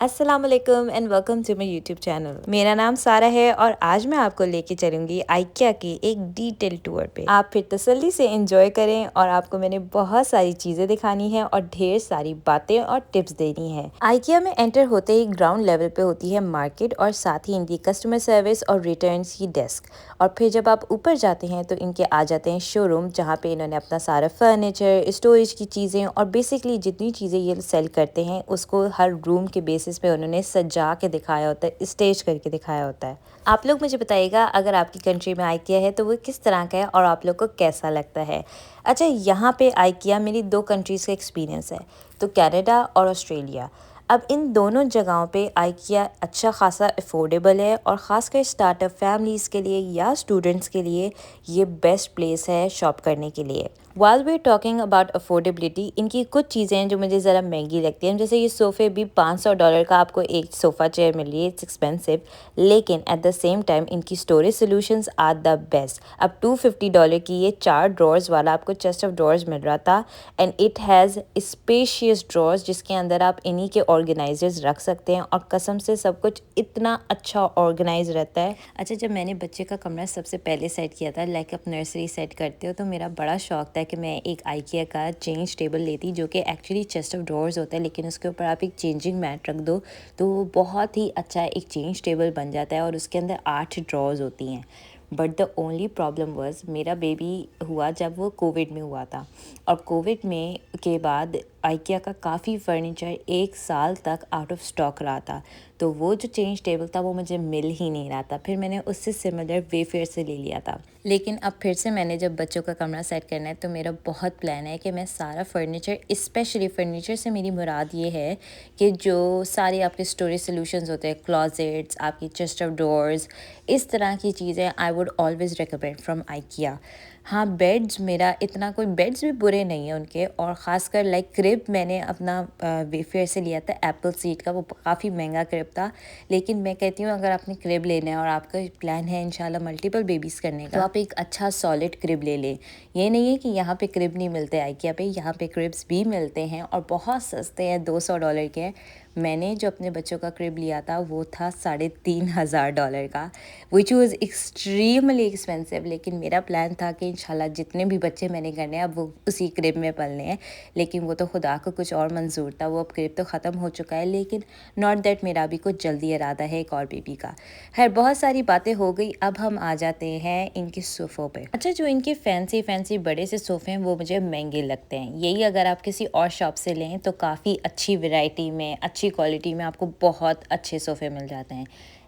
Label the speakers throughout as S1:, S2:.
S1: अस्सलाम वालेकुम and welcome to my YouTube channel. मेरा नाम सारा है और आज मैं आपको लेके चलूंगी आइकिया की एक डिटेल टूर पे। आप फिर तसल्ली से एंजॉय करें और आपको मैंने बहुत सारी चीज़ें दिखानी है और ढेर सारी बातें और टिप्स देनी है। आइकिया में एंटर होते ही ग्राउंड लेवल पे होती है मार्केट और साथ ही इनकी कस्टमर सर्विस और रिटर्न्स की डेस्क। और फिर जब आप ऊपर जाते हैं तो इनके आ जाते हैं शोरूम, जहाँ पे इन्होंने अपना सारा फर्नीचर, स्टोरेज की चीज़ें और बेसिकली जितनी चीज़ें ये सेल करते हैं उसको हर रूम के बेसिस पे उन्होंने सजा के दिखाया होता है, स्टेज करके दिखाया होता है। आप लोग मुझे बताइएगा अगर आपकी कंट्री में आइकिया है तो वो किस तरह का है और आप लोग को कैसा लगता है। अच्छा, यहाँ पे आइकिया मेरी 2 कंट्रीज़ का एक्सपीरियंस है, तो कनाडा और ऑस्ट्रेलिया। अब इन दोनों जगहों पे आइकिया अच्छा खासा अफोर्डेबल है और ख़ासकर स्टार्टअप फैमिलीज़ के लिए या स्टूडेंट्स के लिए ये बेस्ट प्लेस है शॉप करने के लिए। While we talking about affordability, इनकी कुछ चीज़ें हैं जो मुझे ज़रा महंगी लगती हैं, जैसे ये सोफ़े भी $500 का आपको एक सोफ़ा चेयर मिल रही है, इट्स एक्सपेंसिव, लेकिन एट द सेम टाइम इनकी storage solutions are the best. अब $250 की ये 4 ड्रॉर्स वाला आपको चेस्ट ऑफ ड्रॉर्स मिल रहा था and it has spacious drawers जिसके अंदर आप इन्हीं के ऑर्गेनाइजर्स रख सकते हैं और कसम से सब कुछ इतना अच्छा ऑर्गेनाइज रहता है। अच्छा, जब मैंने बच्चे का कमरा सबसे पहले सेट किया था, लाइक आप नर्सरी सेट करते हो, तो मेरा बड़ा शौक था कि मैं एक आइकिया का चेंज टेबल लेती, जो कि एक्चुअली चेस्ट ऑफ ड्रॉर्स होता है लेकिन उसके ऊपर आप एक चेंजिंग मैट रख दो तो वो बहुत ही अच्छा एक चेंज टेबल बन जाता है और उसके अंदर 8 ड्रॉर्स होती हैं। But the only problem was मेरा बेबी हुआ जब वो कोविड में हुआ था और कोविड में के बाद आइकिया का काफ़ी फर्नीचर 1 साल तक आउट ऑफ स्टॉक रहा था, तो वो जो चेंज टेबल था वो मुझे मिल ही नहीं रहा था। फिर मैंने उससे सिमिलर वेफेयर से ले लिया था, लेकिन अब फिर से मैंने जब बच्चों का कमरा सेट करना है तो मेरा बहुत प्लान है कि मैं सारा फर्नीचर, स्पेशली फर्नीचर से मेरी मुराद ये है कि जो सारे आपके स्टोरेज सोल्यूशंस होते हैं, क्लॉजेट्स, आपकी चेस्ट ऑफ डोर्स, इस तरह की चीज़ें I would always recommend from IKEA. हाँ, बेड्स, मेरा इतना कोई बेड्स भी बुरे नहीं हैं उनके, और ख़ासकर लाइक क्रिब मैंने अपना वेफेयर से लिया था एप्पल सीड का, वो काफ़ी महंगा क्रिब था। लेकिन मैं कहती हूँ अगर आपने क्रिब लेना है और आपका प्लान है इंशाल्लाह मल्टीपल बेबीज़ करने का, तो आप एक अच्छा सॉलिड क्रिब ले लें। ये नहीं है कि यहाँ पे क्रिब नहीं मिलते आइकिया पे, यहाँ पे क्रिब्स भी मिलते हैं और बहुत सस्ते हैं, $200 के हैं। मैंने जो अपने बच्चों का क्रिब लिया था वो था $3500 का, विच वॉज़ एक्सट्रीमली एक्सपेंसिव। लेकिन मेरा प्लान था कि इंशाल्लाह जितने भी बच्चे मैंने करने हैं अब वो उसी क्रिब में पलने हैं, लेकिन वो तो खुदा को कुछ और मंजूर था। वो अब क्रिब तो ख़त्म हो चुका है, लेकिन नॉट दैट मेरा भी कुछ जल्दी इरादा है एक और बेबी का। खैर, बहुत सारी बातें हो गई, अब हम आ जाते हैं इनके सोफ़ों पे। अच्छा, जो इनके फैंसी फैंसी बड़े से सोफ़े हैं वो मुझे महंगे लगते हैं। यही अगर आप किसी और शॉप से लें तो काफ़ी अच्छी वैरायटी में, अच्छी क्वालिटी में आपको बहुत अच्छे सोफ़े मिल जाते हैं।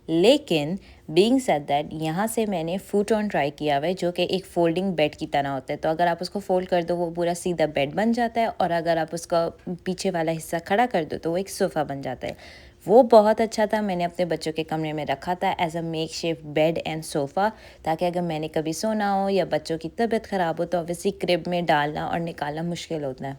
S1: लेकिन बीइंग सेड दैट, यहाँ से मैंने फुट ऑन ट्राई किया हुआ है, जो कि एक फोल्डिंग बेड की तरह होता है। तो अगर आप उसको फोल्ड कर दो वो पूरा सीधा बेड बन जाता है, और अगर आप उसका पीछे वाला हिस्सा खड़ा कर दो तो वो एक सोफ़ा बन जाता है। वो बहुत अच्छा था, मैंने अपने बच्चों के कमरे में रखा था as a makeshift bed and sofa, ताकि अगर मैंने कभी सोना हो या बच्चों की तबीयत ख़राब हो तो ऑब्वियसली क्रिब में डालना और निकालना मुश्किल होता है।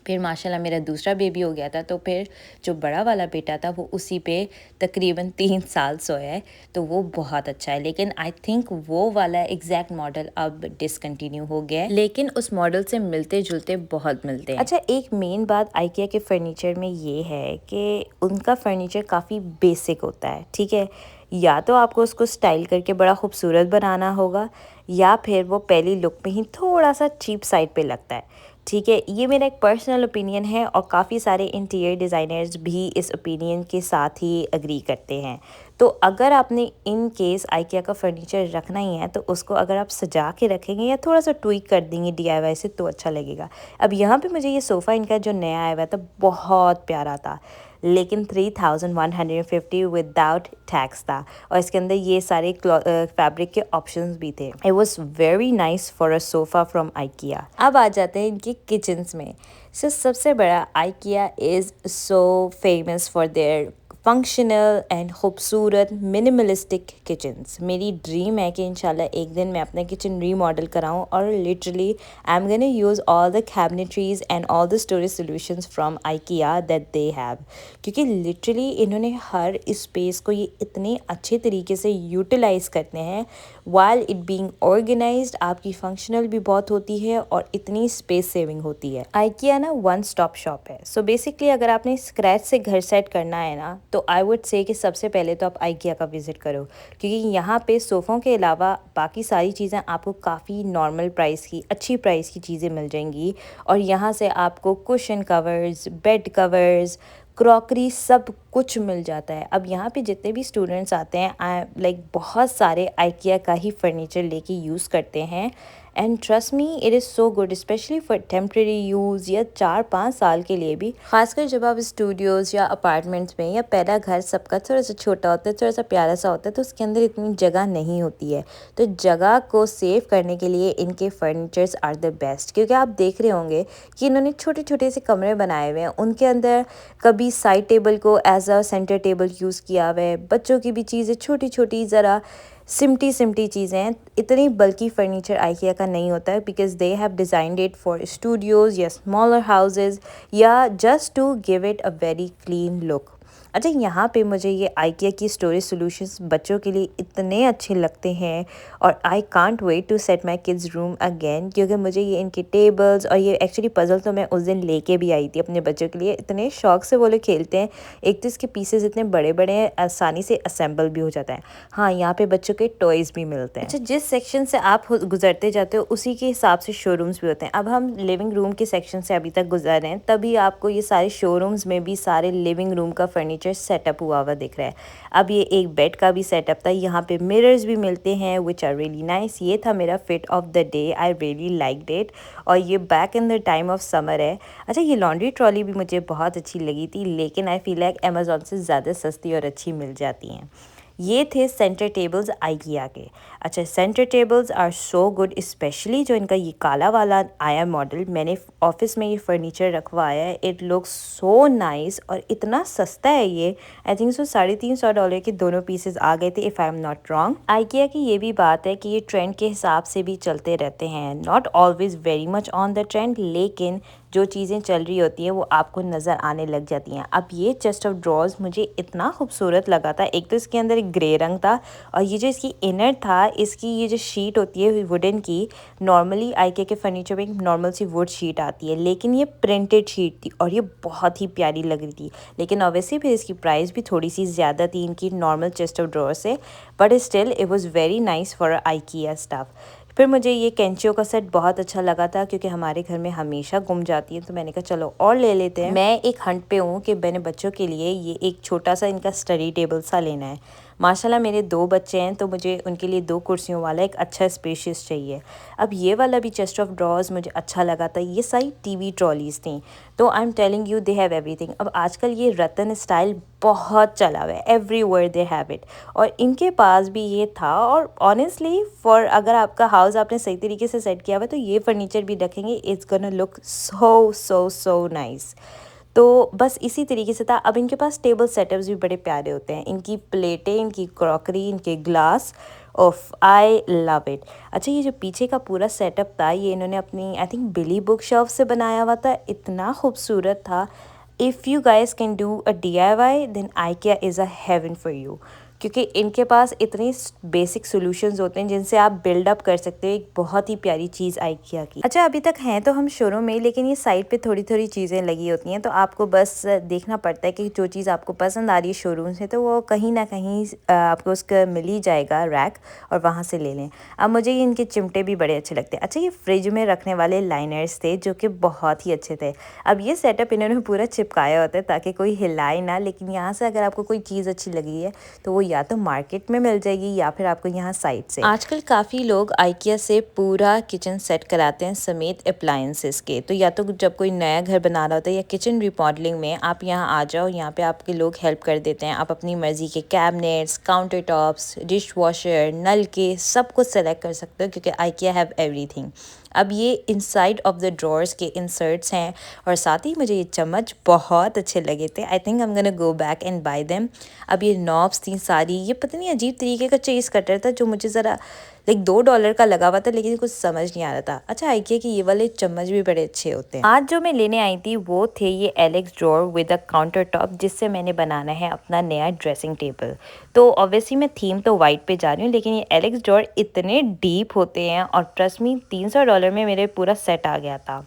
S1: फिर माशाल्लाह मेरा दूसरा बेबी हो गया था, तो फिर जो बड़ा वाला बेटा था वो उसी पे तकरीबन 3 साल सोया है, तो वो बहुत अच्छा है। लेकिन आई थिंक वो वाला एग्जैक्ट मॉडल अब डिसकंटिन्यू हो गया है, लेकिन उस मॉडल से मिलते जुलते बहुत मिलते हैं। अच्छा, एक मेन बात आइकिया के फर्नीचर में ये है कि उनका फर्नीचर काफ़ी बेसिक होता है, ठीक है। या तो आपको उसको स्टाइल करके बड़ा खूबसूरत बनाना होगा, या फिर वो पहली लुक में ही थोड़ा सा चीप साइड पे लगता है, ठीक है। ये मेरा एक पर्सनल ओपिनियन है और काफ़ी सारे इंटीरियर डिज़ाइनर्स भी इस ओपिनियन के साथ ही एग्री करते हैं। तो अगर आपने इन केस आइकिया का फर्नीचर रखना ही है तो उसको अगर आप सजा के रखेंगे या थोड़ा सा ट्विक कर देंगे डीआईवाई से तो अच्छा लगेगा। अब यहाँ पे मुझे ये सोफ़ा इनका जो नया आया हुआ था बहुत प्यारा था, लेकिन 3150 विदाउट टैक्स था, और इसके अंदर ये सारे फैब्रिक के ऑप्शंस भी थे। It was very nice for a sofa from IKEA. अब आ जाते हैं इनके किचन्स में। सबसे बड़ा, IKEA is so famous for their functional and खूबसूरत मिनिमलिस्टिक किचन्स। मेरी ड्रीम है कि इंशाल्लाह एक दिन मैं अपना किचन रीमॉडल कराऊं और literally I am gonna use all the cabinetries and all the storage solutions from IKEA that they have, क्योंकि लिटरली इन्होंने हर स्पेस को ये इतने अच्छे तरीके से यूटिलाइज़ करते हैं वाइल इट बीइंग ऑर्गेनाइज्ड। आपकी फंक्शनल भी बहुत होती है और इतनी स्पेस सेविंग होती है। IKEA ना वन स्टॉप शॉप है। सो बेसिकली अगर आपने स्क्रैच से घर सेट करना है ना, तो आई वुड से कि सबसे पहले तो आप IKEA का विज़िट करो, क्योंकि यहाँ पे सोफ़ों के अलावा बाकी सारी चीज़ें आपको काफ़ी नॉर्मल प्राइस की, अच्छी प्राइस की चीज़ें मिल जाएंगी। और यहाँ से आपको cushion covers, bed covers, crockery सब कुछ मिल जाता है। अब यहाँ पे जितने भी स्टूडेंट्स आते हैं लाइक बहुत सारे IKEA का ही फर्नीचर लेके यूज़ करते हैं। And trust me it is so good, specially for temporary use या 4-5 साल के लिए भी। खासकर जब आप स्टूडियोज़ या अपार्टमेंट्स में, या पहला घर सबका थोड़ा सा छोटा होता है, थोड़ा सा प्यारा सा होता है, तो उसके अंदर इतनी जगह नहीं होती है। तो जगह को सेव करने के लिए इनके फर्नीचर्स आर द बेस्ट, क्योंकि आप देख रहे होंगे कि इन्होंने छोटे छोटे से कमरे बनाए हुए हैं। उनके अंदर कभी साइड टेबल को as a centre table use किया हुआ है। बच्चों की भी चीज़ें छोटी छोटी ज़रा सिमटी सिमटी चीज़ें हैं। इतनी बल्कि फर्नीचर IKEA का नहीं होता है, because they have designed it for studios या स्मॉलर हाउसेज, या just to give it a very clean look. अच्छा, यहाँ पे मुझे ये IKEA की स्टोरेज सॉल्यूशंस बच्चों के लिए इतने अच्छे लगते हैं, और I can't wait to set my kids room again, क्योंकि मुझे ये इनके टेबल्स और ये एक्चुअली पजल तो मैं उस दिन लेके भी आई थी अपने बच्चों के लिए। इतने शौक से वो लोग खेलते हैं। एक तो इसके पीसेस इतने बड़े बड़े हैं, आसानी से असेंबल भी हो जाता है। हाँ, यहाँ पे बच्चों के टॉयज़ भी मिलते हैं। अच्छा, जिस सेक्शन से आप गुजरते जाते हो उसी के हिसाब से शोरूम्स भी होते हैं। अब हम लिविंग रूम के सेक्शन से अभी तक गुजर रहे हैं, तभी आपको ये सारे शोरूम्स में भी सारे लिविंग रूम का फर्नीचर सेटअप हुआ हुआ दिख रहा है। अब ये एक बेड का भी सेटअप था। यहाँ पे मिरर्स भी मिलते हैं विच आर रियली नाइस। ये था मेरा fit of the day, I really liked it. और ये back in the time of summer है। अच्छा, ये लॉन्ड्री ट्रॉली भी मुझे बहुत अच्छी लगी थी, लेकिन आई फील लाइक अमेज़ॉन से ज़्यादा सस्ती और अच्छी मिल जाती हैं। ये थे सेंटर टेबल्स IKEA के। अच्छा, centre tables are so good, specially जो इनका ये काला वाला आया मॉडल। मैंने ऑफिस में ये फर्नीचर रखवाया है। इट लुक्स सो नाइस और इतना सस्ता है ये। आई थिंक सो $350 के दोनों पीसेस आ गए थे, if I am not wrong. IKEA की ये भी बात है कि ये ट्रेंड के हिसाब से भी चलते रहते हैं, not always very much on the trend, लेकिन जो चीज़ें चल रही होती हैं वो आपको नज़र आने लग जाती हैं। अब ये चेस्ट ऑफ ड्रॉर्स मुझे इतना खूबसूरत लगा था। एक तो इसके अंदर एक ग्रे रंग था, और ये जो इसकी इनर था, इसकी ये जो शीट होती है वुडन की, नॉर्मली IKEA के फर्नीचर में एक नॉर्मल सी वुड शीट आती है, लेकिन ये प्रिंटेड शीट थी और ये बहुत ही प्यारी लग रही थी। लेकिन ऑब्वियसली फिर इसकी प्राइस भी थोड़ी सी ज़्यादा थी इनकी नॉर्मल चेस्ट ऑफ ड्रॉर से, but still it was very nice for IKEA stuff. फिर मुझे ये कैंचियों का सेट बहुत अच्छा लगा था, क्योंकि हमारे घर में हमेशा गुम जाती है, तो मैंने कहा चलो और ले लेते हैं। मैं एक हंट पे हूँ कि मैंने बच्चों के लिए ये एक छोटा सा इनका स्टडी टेबल सा लेना है। माशाल्लाह मेरे 2 बच्चे हैं, तो मुझे उनके लिए 2 कुर्सियों वाला एक अच्छा स्पेशियस चाहिए। अब ये वाला भी चेस्ट ऑफ ड्रॉर्स मुझे अच्छा लगा था। ये सारी TV ट्रॉलीज़ थी, तो I am telling you they have everything. अब आजकल ये रतन स्टाइल बहुत चला हुआ है, एवरीवेयर दे हैव इट, और इनके पास भी ये था। और ऑनेस्टली फॉर अगर आपका हाउस आपने सही तरीके से सेट किया हुआ है, तो ये फर्नीचर भी रखेंगे, it's gonna look so so so nice. तो बस इसी तरीके से था। अब इनके पास टेबल सेटअप्स भी बड़े प्यारे होते हैं। इनकी प्लेटें, इनकी क्रॉकरी, इनके glass, of I love it. अच्छा, ये जो पीछे का पूरा सेटअप था, ये इन्होंने अपनी I think Billy bookshelf से बनाया हुआ था। इतना खूबसूरत था। If you guys can do a DIY then IKEA is a heaven for you, क्योंकि इनके पास इतनी बेसिक सॉल्यूशंस होते हैं जिनसे आप बिल्ड अप कर सकते हो एक बहुत ही प्यारी चीज़ IKEA की। अच्छा, अभी तक हैं तो हम शोरूम में, लेकिन ये साइड पे थोड़ी थोड़ी चीज़ें लगी होती हैं, तो आपको बस देखना पड़ता है कि जो चीज़ आपको पसंद आ रही है शोरूम से, तो वो कहीं ना कहीं आपको उसका मिल ही जाएगा रैक, और वहाँ से ले लें। अब मुझे ये इनके चिमटे भी बड़े अच्छे लगते हैं। अच्छा, ये फ्रिज में रखने वाले लाइनर्स थे जो कि बहुत ही अच्छे थे। अब ये सेटअप इन्होंने पूरा चिपकाया होता है ताकि कोई हिलाए ना, लेकिन यहाँ से अगर आपको कोई चीज़ अच्छी लगी है तो वो या तो मार्केट में मिल जाएगी या फिर आपको यहाँ साइट से। आजकल काफ़ी लोग IKEA से पूरा किचन सेट कराते हैं समेत अप्लायंसेस के। तो या तो जब कोई नया घर बना रहा होता है या किचन रिमॉडलिंग में, आप यहाँ आ जाओ, यहाँ पे आपके लोग हेल्प कर देते हैं। आप अपनी मर्ज़ी के cabinets, counter tops, dish washer, नल के सब कुछ सेलेक्ट कर सकते हो, क्योंकि IKEA हैव एवरीथिंग। अब ये इनसाइड ऑफ द ड्रॉर्स के इंसर्ट्स हैं और साथ ही मुझे ये चम्मच बहुत अच्छे लगे थे। I think I am gonna go back and bye them. अब ये नॉब्स थी सारी, ये पता नहीं अजीब तरीके का चीज़ कटर था जो मुझे ज़रा लाइक $2 का लगा हुआ था, लेकिन कुछ समझ नहीं आ रहा था। अच्छा आइकिया कि ये वाले चम्मच भी बड़े अच्छे होते हैं। आज जो मैं लेने आई थी वो थे ये Alex drawer with a counter top, जिससे मैंने बनाना है अपना नया ड्रेसिंग टेबल। तो ऑब्वियसली मैं थीम तो वाइट पे जा रही हूँ, लेकिन ये एलेक्स ड्रॉर इतने डीप होते हैं और ट्रस्ट मी $300 में मेरे पूरा सेट आ गया था।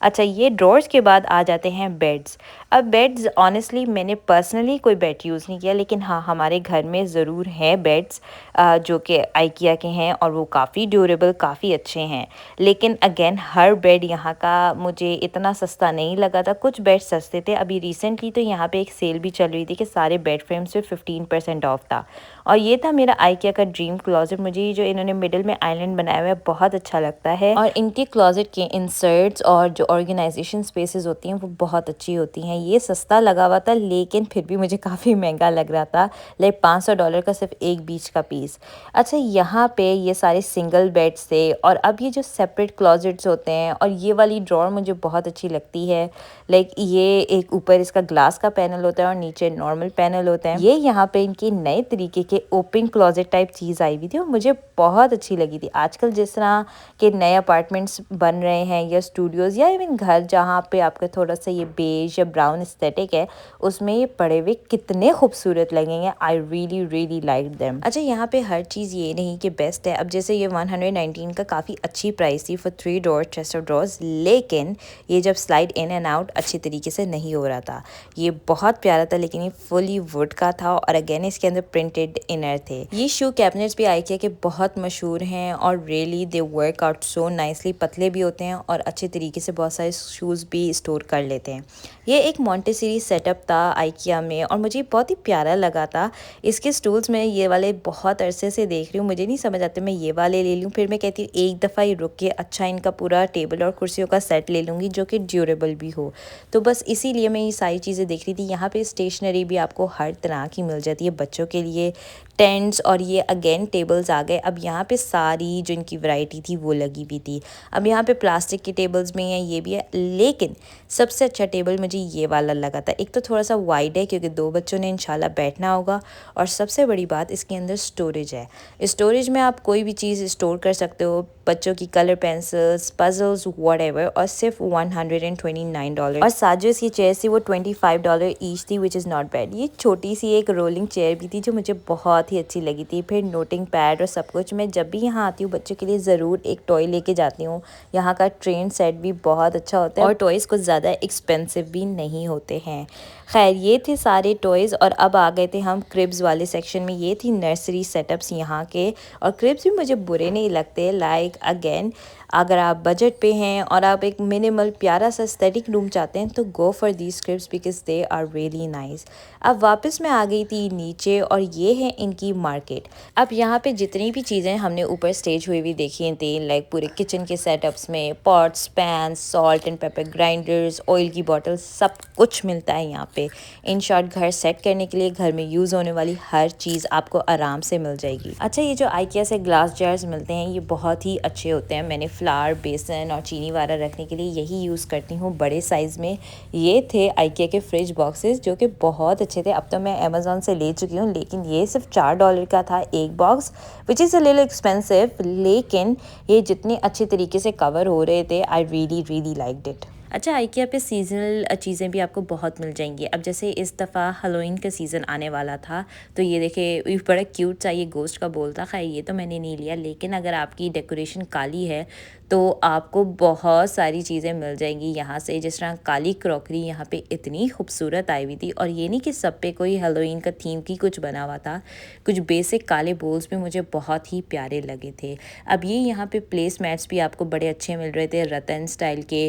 S1: अच्छा ये ड्रॉर्स के बाद आ जाते हैं बेड्स। अब बेड्स ऑनेस्टली मैंने पर्सनली कोई बेड यूज़ नहीं किया, लेकिन हाँ हमारे घर में ज़रूर हैं बेड्स जो कि आइकिया के हैं और वो काफ़ी ड्यूरेबल, काफ़ी अच्छे हैं। लेकिन अगेन हर बेड यहाँ का मुझे इतना सस्ता नहीं लगा था, कुछ बेड सस्ते थे। अभी रिसेंटली तो यहाँ पे एक सेल भी चल रही थी कि सारे बेड फ्रेम्स पे 15% ऑफ था। और ये था मेरा आइकिया का ड्रीम क्लोजेट। मुझे ये जो इन्होंने मिडिल में आइलैंड बनाया हुआ है बहुत अच्छा लगता है, और इनके क्लोजेट के इंसर्ट्स और जो ऑर्गेनाइजेशन स्पेसेस होती हैं वो बहुत अच्छी होती हैं। ये सस्ता लगा हुआ था लेकिन फिर भी मुझे काफ़ी महंगा लग रहा था, लाइक $500 का सिर्फ एक बीच का पीस। अच्छा यहाँ पे ये सारे सिंगल बेड्स थे, और अब ये जो सेपरेट क्लोजेट्स होते हैं, और ये वाली ड्रॉर मुझे बहुत अच्छी लगती है। लाइक ये एक ऊपर इसका ग्लास का पैनल होता है और नीचे नॉर्मल पैनल होता है। ये यहाँ पे इनके नए तरीके के ओपन क्लोजेट टाइप चीज़ आई हुई थी और मुझे बहुत अच्छी लगी थी। आजकल जिस तरह के नए अपार्टमेंट्स बन रहे हैं या स्टूडियोज़ या इवन घर जहाँ पे आपका थोड़ा सा ये बेज या ब्राउन एस्थेटिक है, उसमें ये पड़े हुए कितने खूबसूरत लगेंगे। I really really like them. अच्छा यहाँ पे हर चीज़ ये नहीं कि बेस्ट है। अब जैसे ये 119 का काफ़ी अच्छी प्राइस थी for 3 drawer chest of drawers, लेकिन ये जब स्लाइड इन एंड आउट अच्छी तरीके से नहीं हो रहा था। ये बहुत प्यारा था, लेकिन ये फुली वुड का था और अगेन इसके अंदर प्रिंटेड इनर थे। ये शू कैबिनेट्स भी आइकिया के बहुत मशहूर हैं और really they work out so nicely. पतले भी होते हैं और अच्छे तरीके से बहुत सारे शूज़ भी स्टोर कर लेते हैं। ये एक मॉन्टेसरी सेटअप था आइकिया में और मुझे बहुत ही प्यारा लगा था। इसके स्टूल्स में ये वाले बहुत अरसे से देख रही हूँ, मुझे नहीं समझ आते मैं ये वाले ले लूँ, फिर मैं कहती हूँ एक दफ़ा ही रुक के अच्छा इनका पूरा टेबल और कुर्सियों का सेट ले लूँगी जो कि ड्यूरेबल भी हो। तो बस इसीलिए मैं ये सारी चीज़ें देख रही थी। यहाँ पे स्टेशनरी भी आपको हर तरह की मिल जाती है, बच्चों के लिए टेंट्स, और ये अगेन टेबल्स आ गए। अब यहाँ पे सारी जो इनकी वैरायटी थी वो लगी हुई थी। अब यहाँ पे प्लास्टिक के टेबल्स में हैं, ये भी है, लेकिन सबसे अच्छा टेबल मुझे ये वाला लगा था। एक तो थोड़ा सा वाइड है क्योंकि 2 बच्चों ने इंशाल्लाह बैठना होगा, और सबसे बड़ी बात इसके अंदर स्टोरेज है। स्टोरेज में आप कोई भी चीज़ स्टोर कर सकते हो, बच्चों की कलर पेंसिल्स, पजल्स, व्हाटएवर, और सिर्फ $129। और साथ जो इसकी चेयर थी वो $25 ईच थी, विच इज़ नॉट बैड। ये छोटी सी एक रोलिंग चेयर भी थी जो मुझे बहुत ही अच्छी लगी थी। फिर नोटिंग पैड और सब कुछ। मैं जब भी यहाँ आती हूँ बच्चों के लिए ज़रूर एक टॉय लेके जाती हूँ। यहाँ का ट्रेन सेट भी बहुत अच्छा होता है और टॉयज़ कुछ ज़्यादा एक्सपेंसिव भी नहीं होते हैं। खैर ये थे सारे टॉयज़, और अब आ गए थे हम क्रिब्स वाले सेक्शन में। ये थी नर्सरी सेटअप्स यहाँ के, और क्रिब्स भी मुझे बुरे नहीं लगते। लाइक अगेन अगर आप बजट पे हैं और आप एक मिनिमल प्यारा सा एस्थेटिक रूम चाहते हैं तो go for these cribs because they are really nice. अब वापस मैं आ गई थी नीचे, और ये है इनकी मार्केट। अब यहाँ पे जितनी भी चीज़ें हमने ऊपर स्टेज हुई हुई देखी थी, लाइक पूरे किचन के सेटअप्स में pots, pan, salt and paper grinders, oil की बॉटल, सब कुछ मिलता है यहाँ पे। इन शॉर्ट घर सेट करने के लिए घर में यूज़ होने वाली हर चीज़ आपको आराम से मिल जाएगी। अच्छा ये जो आइकिया से ग्लास जार्स मिलते हैं ये बहुत ही अच्छे होते हैं। मैंने फ्लावर, बेसन और चीनी वाला रखने के लिए यही यूज़ करती हूँ बड़े साइज़ में। ये थे आइकिया के फ्रिज बॉक्सेस जो कि बहुत अच्छे थे। अब तो मैं अमेज़ॉन से ले चुकी हूँ, लेकिन ये सिर्फ $4 का था एक box, which is a little expensive, लेकिन ये जितने अच्छे तरीके से कवर हो रहे थे, I really really liked it. अच्छा आइकिया पे सीज़नल चीज़ें भी आपको बहुत मिल जाएंगी। अब जैसे इस दफ़ा हेलोवीन का सीज़न आने वाला था, तो ये देखिए बड़ा क्यूट सा ये गोश्त का बोल था। खैर ये तो मैंने नहीं लिया, लेकिन अगर आपकी डेकोरेशन काली है तो आपको बहुत सारी चीज़ें मिल जाएंगी यहाँ से। जिस तरह काली क्रॉकरी यहाँ पे इतनी खूबसूरत आई हुई थी, और ये नहीं कि सब पे कोई हेलोवीन का थीम की कुछ बना हुआ था। कुछ बेसिक काले बोल्स भी मुझे बहुत ही प्यारे लगे थे। अब ये यहाँ पे प्लेस मैट्स भी आपको बड़े अच्छे मिल रहे थे रतन स्टाइल के।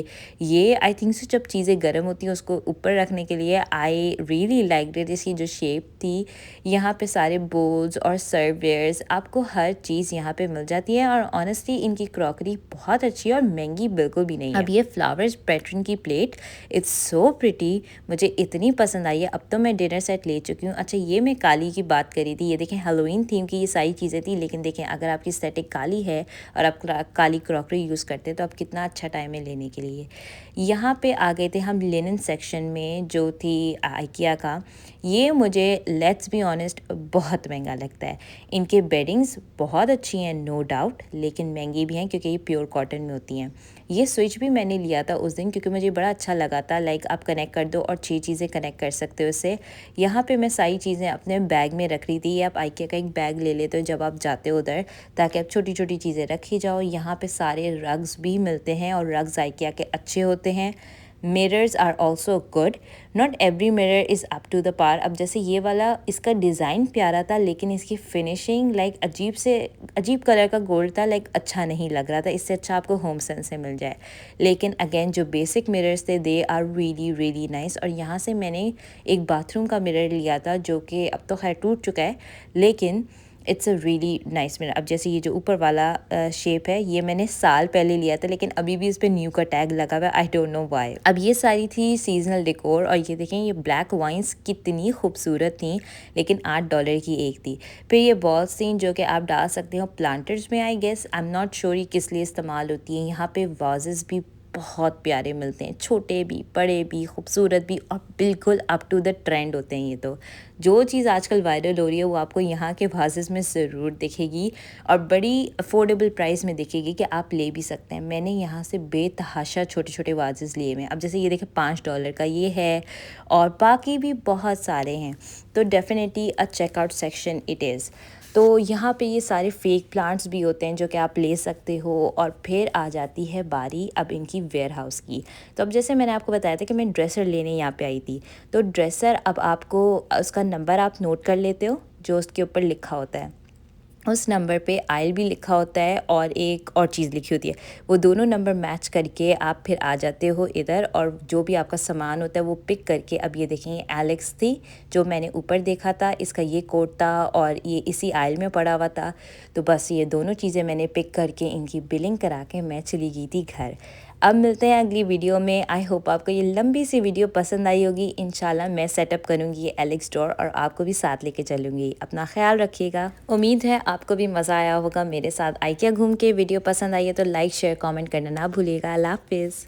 S1: ये ये आई थिंक सो जब चीज़ें गर्म होती हैं उसको ऊपर रखने के लिए आई रियली लाइक इट। इसकी जो शेप थी, यहाँ पे सारे बोल्स और सर्ववेयर्स, आपको हर चीज़ यहाँ पे मिल जाती है और ऑनेस्टली इनकी क्रॉकरी बहुत अच्छी है और महंगी बिल्कुल भी नहीं है। अब ये फ्लावर्स पैटर्न की प्लेट, इट्स सो प्रिटी, मुझे इतनी पसंद आई है। अब तो मैं डिनर सेट ले चुकी हूँ। अच्छा, ये मैं काली की बात करी थी, ये देखें हेलोवीन थीम की ये सारी चीज़ें थी, लेकिन देखें अगर आपकी सेटिंग काली है और आप काली क्रॉकरी यूज़ करते हैं तो आप कितना अच्छा टाइम है लेने के लिए। यहाँ पे आ गए थे हम लिनन सेक्शन में जो थी आइकिया का। ये मुझे लेट्स बी ऑनेस्ट बहुत महंगा लगता है। इनके बेडिंग्स बहुत अच्छी हैं नो डाउट, लेकिन महंगी भी हैं क्योंकि ये प्योर कॉटन में होती हैं। ये स्विच भी मैंने लिया था उस दिन क्योंकि मुझे बड़ा अच्छा लगा था, लाइक आप कनेक्ट कर दो और 6 चीज़ें कनेक्ट कर सकते हो इससे। यहाँ पे मैं सारी चीज़ें अपने बैग में रख रही थी। ये आप आइकिया का एक बैग ले लेते हो जब आप जाते हो उधर, ताकि आप छोटी छोटी चीज़ें रखी जाओ। यहाँ पे सारे रग्स भी मिलते हैं और रग्स आइकिया के अच्छे होते हैं। Mirrors are also good, not every mirror is up to the par. अब जैसे ये वाला, इसका डिज़ाइन प्यारा था लेकिन इसकी फिनिशिंग लाइक अजीब कलर का गोल्ड था, लाइक अच्छा नहीं लग रहा था। इससे अच्छा आपको होम सेंस से मिल जाए। लेकिन अगेन जो बेसिक मिरर्स थे they are really really nice. और यहाँ से मैंने एक बाथरूम का मिरर लिया था जो कि अब तो खैर टूट चुका है, लेकिन it's a really nice mirror. अब जैसे ये जो ऊपर वाला शेप है ये मैंने साल पहले लिया था, लेकिन अभी भी इस पर न्यू का टैग लगा हुआ है, आई डोंट नो व्हाई। अब ये सारी थी सीजनल डेकोर और ये देखें ये ब्लैक वाइन्स कितनी खूबसूरत थी, लेकिन $8 की एक थी। फिर ये बॉल्स थी जो कि आप डाल सकते हो प्लांटर्स में, I guess I am not sure ये किस लिए इस्तेमाल होती है। यहाँ पे वाजेस भी बहुत प्यारे मिलते हैं, छोटे भी बड़े भी खूबसूरत भी और बिल्कुल अप टू द ट्रेंड होते हैं। ये तो जो चीज़ आजकल वायरल हो रही है वो आपको यहाँ के वाजेस में ज़रूर दिखेगी और बड़ी अफोर्डेबल प्राइस में दिखेगी कि आप ले भी सकते हैं। मैंने यहाँ से बेतहाशा छोटे छोटे वाजेस लिए हैं। अब जैसे ये देखें $5 का ये है और बाकी भी बहुत सारे हैं, तो definitely a checkout section it is. तो यहाँ पे ये सारे फेक प्लांट्स भी होते हैं जो कि आप ले सकते हो। और फिर आ जाती है बारी अब इनकी वेयर हाउस की। तो अब जैसे मैंने आपको बताया था कि मैं ड्रेसर लेने यहाँ पे आई थी, तो ड्रेसर अब आपको उसका नंबर आप नोट कर लेते हो जो उसके ऊपर लिखा होता है। उस नंबर पे आयल भी लिखा होता है और एक और चीज़ लिखी होती है। वो दोनों नंबर मैच करके आप फिर आ जाते हो इधर और जो भी आपका सामान होता है वो पिक करके। अब ये देखें एलेक्स थी जो मैंने ऊपर देखा था, इसका ये कोट था और ये इसी आयल में पड़ा हुआ था। तो बस ये दोनों चीज़ें मैंने पिक करके इनकी बिलिंग करा के मैं चली गई थी घर। अब मिलते हैं अगली वीडियो में। आई होप आपको ये लंबी सी वीडियो पसंद आई होगी। इंशाल्लाह मैं सेटअप करूँगी ये एलेक्स स्टोर और आपको भी साथ लेके चलूँगी। अपना ख्याल रखिएगा। उम्मीद है आपको भी मज़ा आया होगा मेरे साथ आइकिया घूम के। वीडियो पसंद आई है तो लाइक शेयर कमेंट करना ना भूलिएगा। अल्लाह हाफिज़।